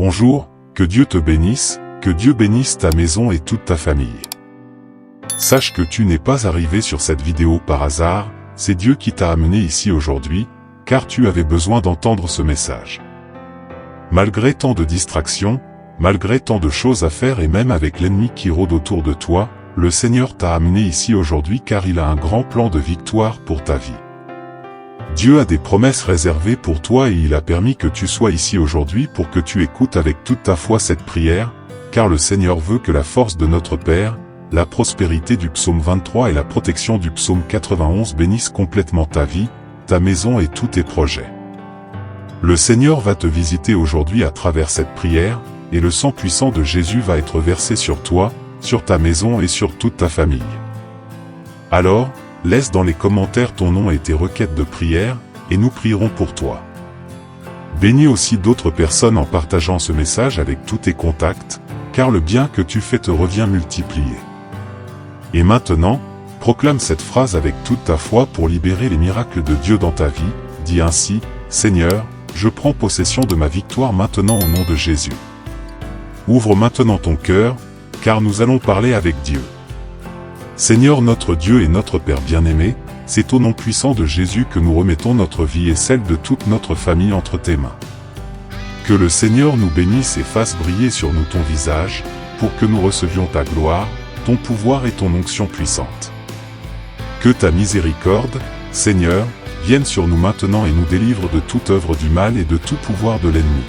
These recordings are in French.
Bonjour, que Dieu te bénisse, que Dieu bénisse ta maison et toute ta famille. Sache que tu n'es pas arrivé sur cette vidéo par hasard, c'est Dieu qui t'a amené ici aujourd'hui, car tu avais besoin d'entendre ce message. Malgré tant de distractions, malgré tant de choses à faire et même avec l'ennemi qui rôde autour de toi, le Seigneur t'a amené ici aujourd'hui car il a un grand plan de victoire pour ta vie. Dieu a des promesses réservées pour toi et il a permis que tu sois ici aujourd'hui pour que tu écoutes avec toute ta foi cette prière, car le Seigneur veut que la force de notre Père, la prospérité du psaume 23 et la protection du psaume 91 bénissent complètement ta vie, ta maison et tous tes projets. Le Seigneur va te visiter aujourd'hui à travers cette prière, et le sang puissant de Jésus va être versé sur toi, sur ta maison et sur toute ta famille. Alors, laisse dans les commentaires ton nom et tes requêtes de prière, et nous prierons pour toi. Bénis aussi d'autres personnes en partageant ce message avec tous tes contacts, car le bien que tu fais te revient multiplié. Et maintenant, proclame cette phrase avec toute ta foi pour libérer les miracles de Dieu dans ta vie. Dis ainsi, Seigneur, je prends possession de ma victoire maintenant au nom de Jésus. Ouvre maintenant ton cœur, car nous allons parler avec Dieu. Seigneur notre Dieu et notre Père bien-aimé, c'est au nom puissant de Jésus que nous remettons notre vie et celle de toute notre famille entre tes mains. Que le Seigneur nous bénisse et fasse briller sur nous ton visage, pour que nous recevions ta gloire, ton pouvoir et ton onction puissante. Que ta miséricorde, Seigneur, vienne sur nous maintenant et nous délivre de toute œuvre du mal et de tout pouvoir de l'ennemi.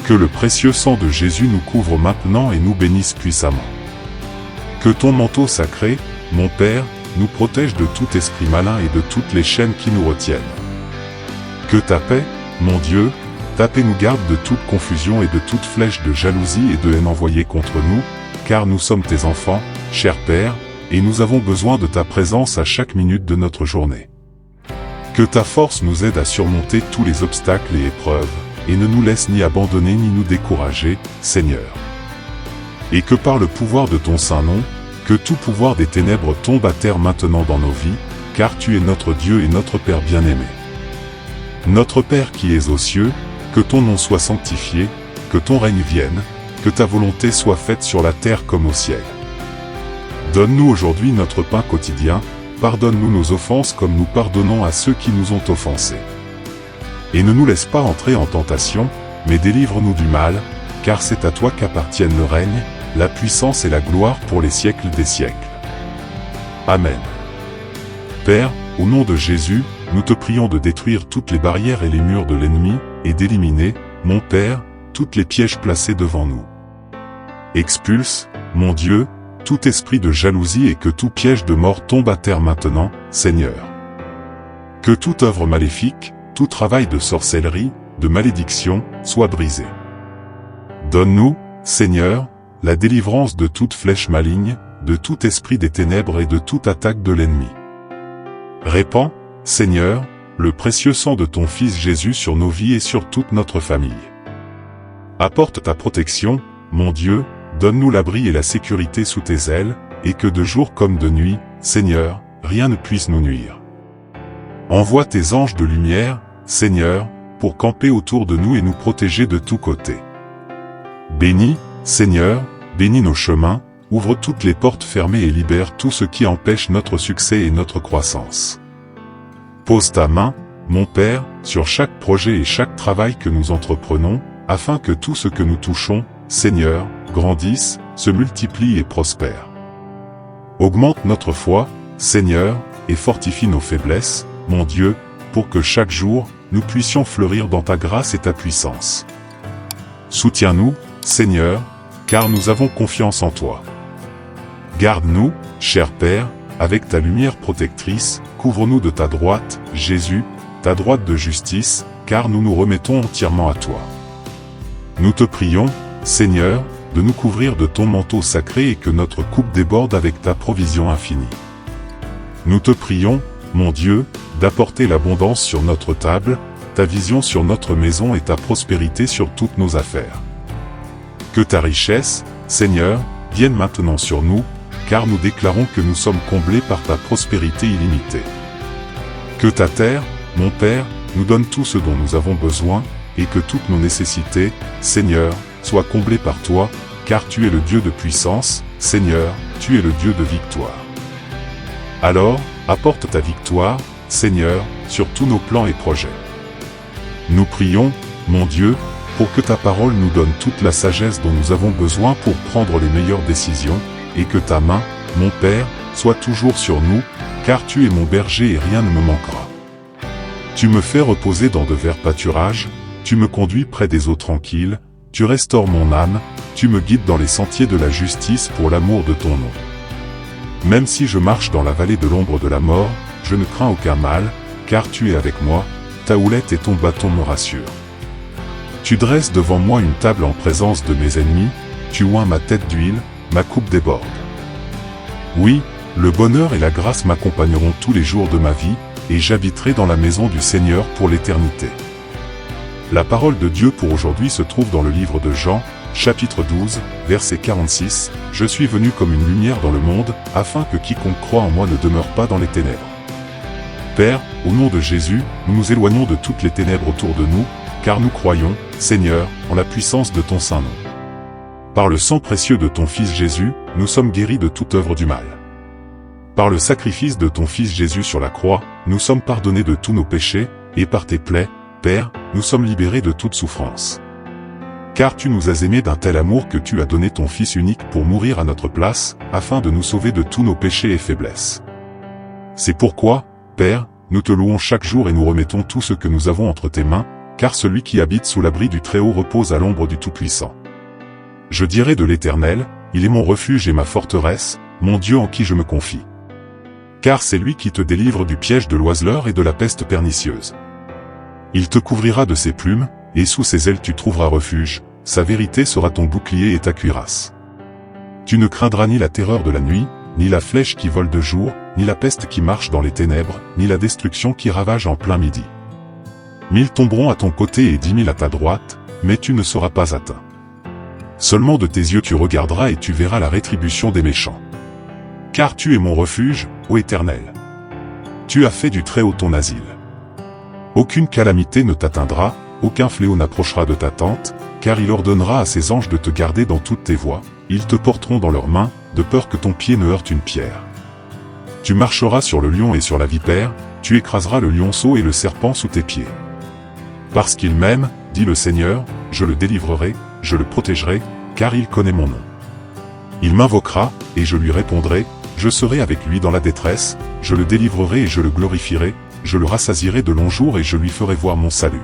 Que le précieux sang de Jésus nous couvre maintenant et nous bénisse puissamment. Que ton manteau sacré, mon Père, nous protège de tout esprit malin et de toutes les chaînes qui nous retiennent. Que ta paix, mon Dieu, ta paix nous garde de toute confusion et de toute flèche de jalousie et de haine envoyée contre nous, car nous sommes tes enfants, cher Père, et nous avons besoin de ta présence à chaque minute de notre journée. Que ta force nous aide à surmonter tous les obstacles et épreuves, et ne nous laisse ni abandonner ni nous décourager, Seigneur. Et que par le pouvoir de ton saint nom, que tout pouvoir des ténèbres tombe à terre maintenant dans nos vies, car tu es notre Dieu et notre Père bien-aimé. Notre Père qui es aux cieux, que ton nom soit sanctifié, que ton règne vienne, que ta volonté soit faite sur la terre comme au ciel. Donne-nous aujourd'hui notre pain quotidien, pardonne-nous nos offenses comme nous pardonnons à ceux qui nous ont offensés. Et ne nous laisse pas entrer en tentation, mais délivre-nous du mal, car c'est à toi qu'appartiennent le règne, la puissance et la gloire pour les siècles des siècles. Amen. Père, au nom de Jésus, nous te prions de détruire toutes les barrières et les murs de l'ennemi, et d'éliminer, mon Père, toutes les pièges placés devant nous. Expulse, mon Dieu, tout esprit de jalousie et que tout piège de mort tombe à terre maintenant, Seigneur. Que toute œuvre maléfique, tout travail de sorcellerie, de malédiction, soit brisé. Donne-nous, Seigneur, la délivrance de toute flèche maligne, de tout esprit des ténèbres et de toute attaque de l'ennemi. Répands, Seigneur, le précieux sang de ton Fils Jésus sur nos vies et sur toute notre famille. Apporte ta protection, mon Dieu, donne-nous l'abri et la sécurité sous tes ailes, et que de jour comme de nuit, Seigneur, rien ne puisse nous nuire. Envoie tes anges de lumière, Seigneur, pour camper autour de nous et nous protéger de tous côtés. Bénis, Seigneur, bénis nos chemins, ouvre toutes les portes fermées et libère tout ce qui empêche notre succès et notre croissance. Pose ta main, mon Père, sur chaque projet et chaque travail que nous entreprenons, afin que tout ce que nous touchons, Seigneur, grandisse, se multiplie et prospère. Augmente notre foi, Seigneur, et fortifie nos faiblesses, mon Dieu, pour que chaque jour, nous puissions fleurir dans ta grâce et ta puissance. Soutiens-nous, Seigneur, car nous avons confiance en toi. Garde-nous, cher Père, avec ta lumière protectrice, couvre-nous de ta droite, Jésus, ta droite de justice, car nous nous remettons entièrement à toi. Nous te prions, Seigneur, de nous couvrir de ton manteau sacré et que notre coupe déborde avec ta provision infinie. Nous te prions, mon Dieu, d'apporter l'abondance sur notre table, ta vision sur notre maison et ta prospérité sur toutes nos affaires. Que ta richesse, Seigneur, vienne maintenant sur nous, car nous déclarons que nous sommes comblés par ta prospérité illimitée. Que ta terre, mon Père, nous donne tout ce dont nous avons besoin, et que toutes nos nécessités, Seigneur, soient comblées par toi, car tu es le Dieu de puissance, Seigneur, tu es le Dieu de victoire. Alors, apporte ta victoire, Seigneur, sur tous nos plans et projets. Nous prions, mon Dieu, pour que ta parole nous donne toute la sagesse dont nous avons besoin pour prendre les meilleures décisions, et que ta main, mon Père, soit toujours sur nous, car tu es mon berger et rien ne me manquera. Tu me fais reposer dans de verts pâturages, tu me conduis près des eaux tranquilles, tu restaures mon âme, tu me guides dans les sentiers de la justice pour l'amour de ton nom. Même si je marche dans la vallée de l'ombre de la mort, je ne crains aucun mal, car tu es avec moi, ta houlette et ton bâton me rassurent. Tu dresses devant moi une table en présence de mes ennemis, tu oins ma tête d'huile, ma coupe déborde. Oui, le bonheur et la grâce m'accompagneront tous les jours de ma vie, et j'habiterai dans la maison du Seigneur pour l'éternité. La parole de Dieu pour aujourd'hui se trouve dans le livre de Jean, chapitre 12, verset 46, « Je suis venu comme une lumière dans le monde, afin que quiconque croit en moi ne demeure pas dans les ténèbres. » Père, au nom de Jésus, nous nous éloignons de toutes les ténèbres autour de nous, car nous croyons, Seigneur, en la puissance de ton saint nom. Par le sang précieux de ton Fils Jésus, nous sommes guéris de toute œuvre du mal. Par le sacrifice de ton Fils Jésus sur la croix, nous sommes pardonnés de tous nos péchés, et par tes plaies, Père, nous sommes libérés de toute souffrance. Car tu nous as aimés d'un tel amour que tu as donné ton Fils unique pour mourir à notre place, afin de nous sauver de tous nos péchés et faiblesses. C'est pourquoi, Père, nous te louons chaque jour et nous remettons tout ce que nous avons entre tes mains, car celui qui habite sous l'abri du Très-Haut repose à l'ombre du Tout-Puissant. Je dirai de l'Éternel, il est mon refuge et ma forteresse, mon Dieu en qui je me confie. Car c'est lui qui te délivre du piège de l'oiseleur et de la peste pernicieuse. Il te couvrira de ses plumes, et sous ses ailes tu trouveras refuge, sa vérité sera ton bouclier et ta cuirasse. Tu ne craindras ni la terreur de la nuit, ni la flèche qui vole de jour, ni la peste qui marche dans les ténèbres, ni la destruction qui ravage en plein midi. 1000 tomberont à ton côté et 10 000 à ta droite, mais tu ne seras pas atteint. Seulement de tes yeux tu regarderas et tu verras la rétribution des méchants. Car tu es mon refuge, ô Éternel. Tu as fait du Très-Haut ton asile. Aucune calamité ne t'atteindra, aucun fléau n'approchera de ta tente, car il ordonnera à ses anges de te garder dans toutes tes voies, ils te porteront dans leurs mains, de peur que ton pied ne heurte une pierre. Tu marcheras sur le lion et sur la vipère, tu écraseras le lionceau et le serpent sous tes pieds. Parce qu'il m'aime, dit le Seigneur, je le délivrerai, je le protégerai, car il connaît mon nom. Il m'invoquera, et je lui répondrai, je serai avec lui dans la détresse, je le délivrerai et je le glorifierai, je le rassasierai de longs jours et je lui ferai voir mon salut.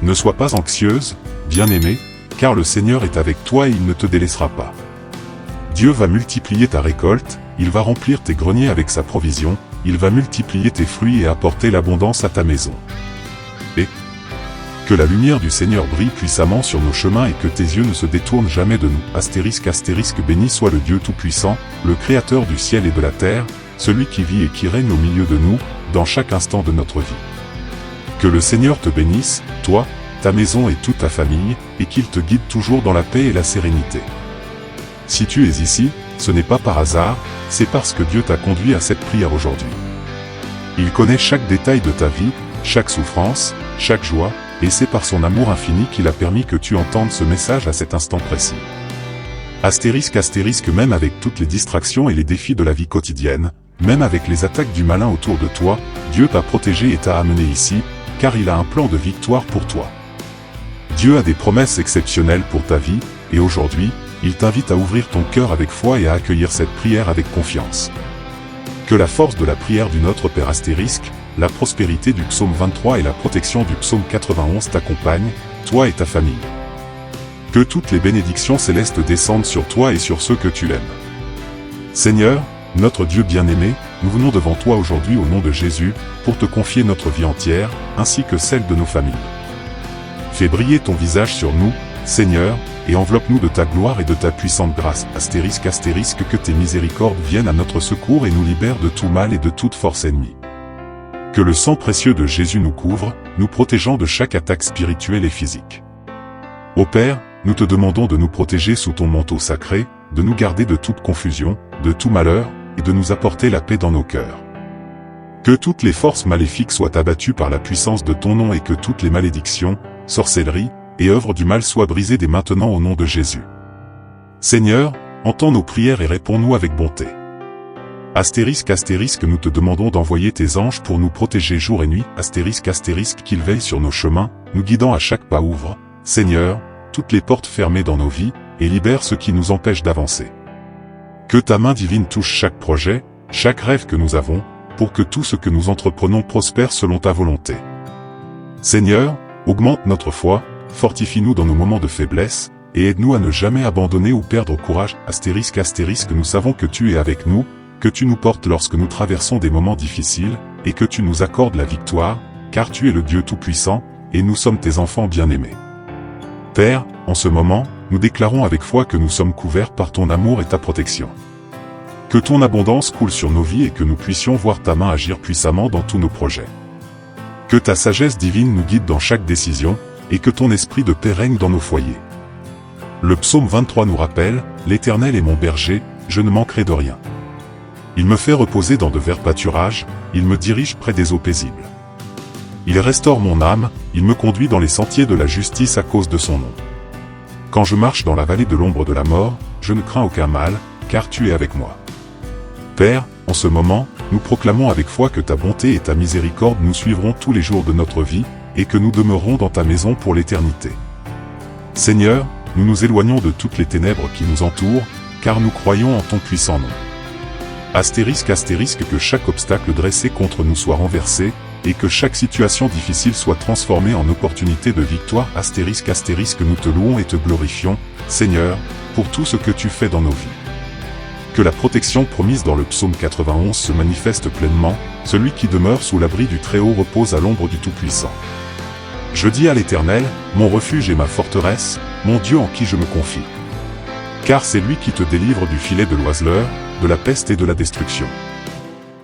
Ne sois pas anxieuse, bien-aimée, car le Seigneur est avec toi et il ne te délaissera pas. Dieu va multiplier ta récolte, il va remplir tes greniers avec sa provision, il va multiplier tes fruits et apporter l'abondance à ta maison. Et que la lumière du Seigneur brille puissamment sur nos chemins et que tes yeux ne se détournent jamais de nous. Astérisque astérisque béni soit le Dieu Tout-Puissant, le Créateur du ciel et de la terre, celui qui vit et qui règne au milieu de nous, dans chaque instant de notre vie. Que le Seigneur te bénisse, toi, ta maison et toute ta famille, et qu'il te guide toujours dans la paix et la sérénité. Si tu es ici, ce n'est pas par hasard, c'est parce que Dieu t'a conduit à cette prière aujourd'hui. Il connaît chaque détail de ta vie, chaque souffrance, chaque joie, et c'est par son amour infini qu'il a permis que tu entendes ce message à cet instant précis. Astérisque astérisque même avec toutes les distractions et les défis de la vie quotidienne, même avec les attaques du malin autour de toi, Dieu t'a protégé et t'a amené ici, car il a un plan de victoire pour toi. Dieu a des promesses exceptionnelles pour ta vie, et aujourd'hui, il t'invite à ouvrir ton cœur avec foi et à accueillir cette prière avec confiance. Que la force de la prière du Notre Père astérisque, la prospérité du psaume 23 et la protection du psaume 91 t'accompagnent, toi et ta famille. Que toutes les bénédictions célestes descendent sur toi et sur ceux que tu aimes. Seigneur, notre Dieu bien-aimé, nous venons devant toi aujourd'hui au nom de Jésus, pour te confier notre vie entière, ainsi que celle de nos familles. Fais briller ton visage sur nous, Seigneur, et enveloppe-nous de ta gloire et de ta puissante grâce. Astérisque astérisque que tes miséricordes viennent à notre secours et nous libèrent de tout mal et de toute force ennemie. Que le sang précieux de Jésus nous couvre, nous protégeant de chaque attaque spirituelle et physique. Ô Père, nous te demandons de nous protéger sous ton manteau sacré, de nous garder de toute confusion, de tout malheur, et de nous apporter la paix dans nos cœurs. Que toutes les forces maléfiques soient abattues par la puissance de ton nom et que toutes les malédictions, sorcellerie, et œuvres du mal soient brisées dès maintenant au nom de Jésus. Seigneur, entends nos prières et réponds-nous avec bonté. Astérisque, nous te demandons d'envoyer tes anges pour nous protéger jour et nuit, qu'ils veillent sur nos chemins, nous guidant à chaque pas. Ouvre, Seigneur, toutes les portes fermées dans nos vies, et libère ce qui nous empêche d'avancer. Que ta main divine touche chaque projet, chaque rêve que nous avons, pour que tout ce que nous entreprenons prospère selon ta volonté. Seigneur, augmente notre foi, fortifie-nous dans nos moments de faiblesse, et aide-nous à ne jamais abandonner ou perdre courage. Nous savons que tu es avec nous, que tu nous portes lorsque nous traversons des moments difficiles, et que tu nous accordes la victoire, car tu es le Dieu Tout-Puissant, et nous sommes tes enfants bien-aimés. Père, en ce moment, nous déclarons avec foi que nous sommes couverts par ton amour et ta protection. Que ton abondance coule sur nos vies et que nous puissions voir ta main agir puissamment dans tous nos projets. Que ta sagesse divine nous guide dans chaque décision, et que ton esprit de paix règne dans nos foyers. Le psaume 23 nous rappelle, « L'Éternel est mon berger, je ne manquerai de rien. Il me fait reposer dans de verts pâturages, il me dirige près des eaux paisibles. Il restaure mon âme, il me conduit dans les sentiers de la justice à cause de son nom. Quand je marche dans la vallée de l'ombre de la mort, je ne crains aucun mal, car tu es avec moi. » Père, en ce moment, nous proclamons avec foi que ta bonté et ta miséricorde nous suivront tous les jours de notre vie, et que nous demeurerons dans ta maison pour l'éternité. Seigneur, nous nous éloignons de toutes les ténèbres qui nous entourent, car nous croyons en ton puissant nom. Que chaque obstacle dressé contre nous soit renversé, et que chaque situation difficile soit transformée en opportunité de victoire. Nous te louons et te glorifions, Seigneur, pour tout ce que tu fais dans nos vies. Que la protection promise dans le psaume 91 se manifeste pleinement, celui qui demeure sous l'abri du Très-Haut repose à l'ombre du Tout-Puissant. Je dis à l'Éternel, mon refuge et ma forteresse, mon Dieu en qui je me confie. Car c'est lui qui te délivre du filet de l'oiseleur, de la peste et de la destruction.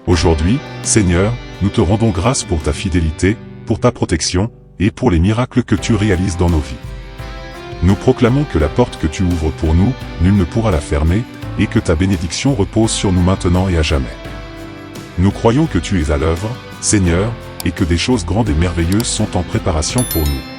Aujourd'hui, Seigneur, nous te rendons grâce pour ta fidélité, pour ta protection, et pour les miracles que tu réalises dans nos vies. Nous proclamons que la porte que tu ouvres pour nous, nul ne pourra la fermer, et que ta bénédiction repose sur nous maintenant et à jamais. Nous croyons que tu es à l'œuvre, Seigneur, et que des choses grandes et merveilleuses sont en préparation pour nous.